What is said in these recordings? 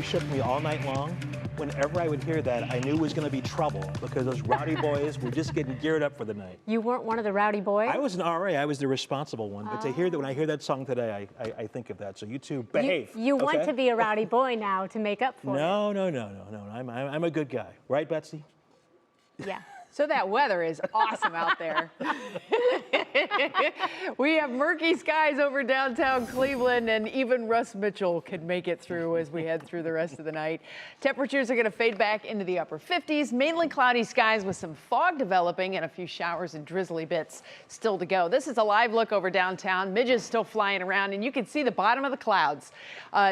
shook me all night long. Whenever I would hear that, I knew it was going to be trouble because those rowdy boys were just getting geared up for the night. You weren't one of the rowdy boys? I was an RA. I was the responsible one. But to hear that, when I hear that song today, I think of that. So you two behave. You okay? want to be a rowdy boy now to make up for it. No. I'm a good guy. Right, Betsy? Yeah. So that weather is awesome out there. We have murky skies over downtown Cleveland, and even Russ Mitchell can make it through as we head through the rest of the night. Temperatures are going to fade back into the upper 50s, mainly cloudy skies with some fog developing and a few showers and drizzly bits still to go. This is a live look over downtown. Midges still flying around, and you can see the bottom of the clouds.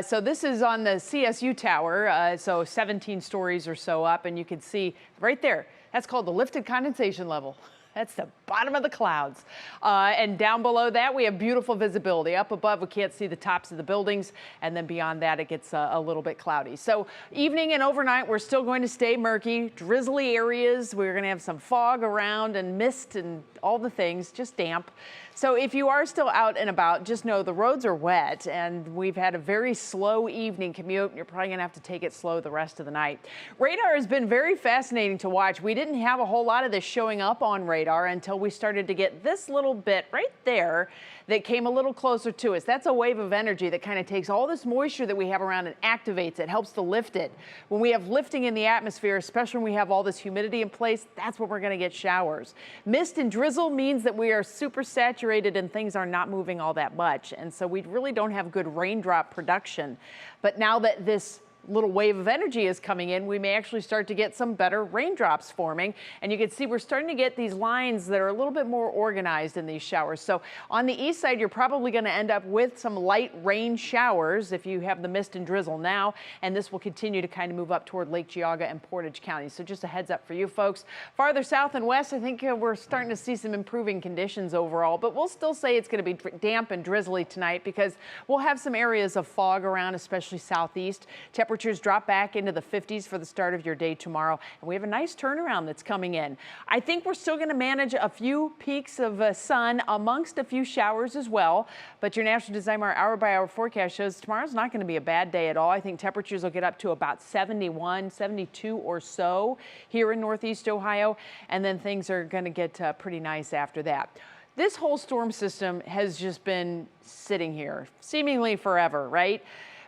So this is on the CSU tower, so 17 stories or so up, and you can see right there. That's called the lifted condensation level. That's the bottom of the clouds. And down below that, we have beautiful visibility. Up above, we can't see the tops of the buildings. And then beyond that, it gets a little bit cloudy. So evening and overnight, we're still going to stay murky. Drizzly areas. We're going to have some fog around and mist and all the things, just damp. So if you are still out and about, just know the roads are wet and we've had a very slow evening commute. And you're probably going to have to take it slow the rest of the night. Radar has been very fascinating to watch. We didn't have a whole lot of this showing up on radar until we started to get this little bit right there that came a little closer to us. That's a wave of energy that kind of takes all this moisture that we have around and activates it, helps to lift it. When we have lifting in the atmosphere, especially when we have all this humidity in place, that's when we're going to get showers. Mist and drizzle means that we are super saturated and things are not moving all that much. And so we really don't have good raindrop production. But now that this little wave of energy is coming in, we may actually start to get some better raindrops forming. And you can see we're starting to get these lines that are a little bit more organized in these showers. So on the east side, you're probably going to end up with some light rain showers if you have the mist and drizzle now. And this will continue to kind of move up toward Lake Geauga and Portage County. So just a heads up for you folks. Farther south and west, I think we're starting to see some improving conditions overall, but we'll still say it's going to be damp and drizzly tonight because we'll have some areas of fog around, especially southeast. Temperatures drop back into the 50s for the start of your day tomorrow. And we have a nice turnaround that's coming in. I think we're still going to manage a few peaks of sun amongst a few showers as well. But your National Designer hour-by-hour forecast shows tomorrow's not going to be a bad day at all. I think temperatures will get up to about 71, 72 or so here in Northeast Ohio. And then things are going to get pretty nice after that. This whole storm system has just been sitting here seemingly forever, right?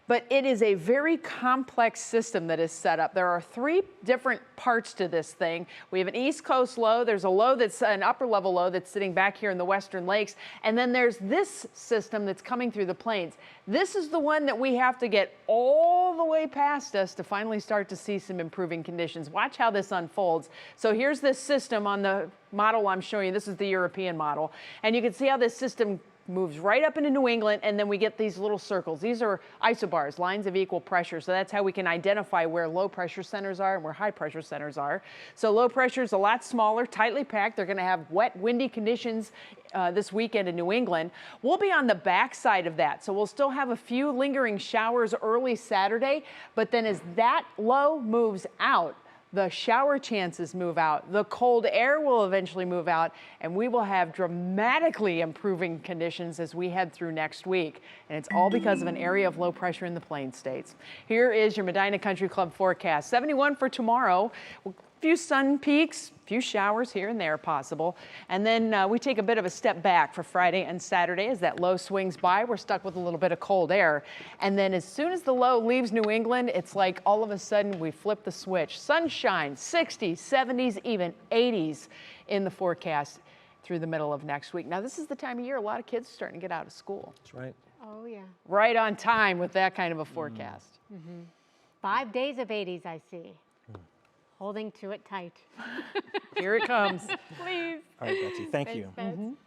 But it is a very complex system that is set up. There are three different parts to this thing. We have an East Coast low. There's a low that's an upper level low that's sitting back here in the Western Lakes. And then there's this system that's coming through the plains. This is the one that we have to get all the way past us to finally start to see some improving conditions. Watch how this unfolds. So here's this system on the model I'm showing you. This is the European model. And you can see how this system moves right up into New England, and then we get these little circles. These are isobars, lines of equal pressure. So that's how we can identify where low pressure centers are and where high pressure centers are. So low pressure is a lot smaller, tightly packed. They're going to have wet, windy conditions this weekend in New England. We'll be on the back side of that. So we'll still have a few lingering showers early Saturday, but then as that low moves out, the shower chances move out, the cold air will eventually move out, and we will have dramatically improving conditions as we head through next week. And it's all because of an area of low pressure in the Plains states. Here is your Medina Country Club forecast. 71 for tomorrow. A few sun peaks, a few showers here and there possible. And then we take a bit of a step back for Friday and Saturday as that low swings by. We're stuck with a little bit of cold air. And then as soon as the low leaves New England, it's like all of a sudden we flip the switch. Sunshine, 60s, 70s, even 80s in the forecast through the middle of next week. Now, this is the time of year a lot of kids are starting to get out of school. That's right. Oh, yeah. Right on time with that kind of a forecast. 5 days of 80s, I see. Holding to it tight. Here it comes. Please. All right, Betsy, thank you. Thanks, Bets.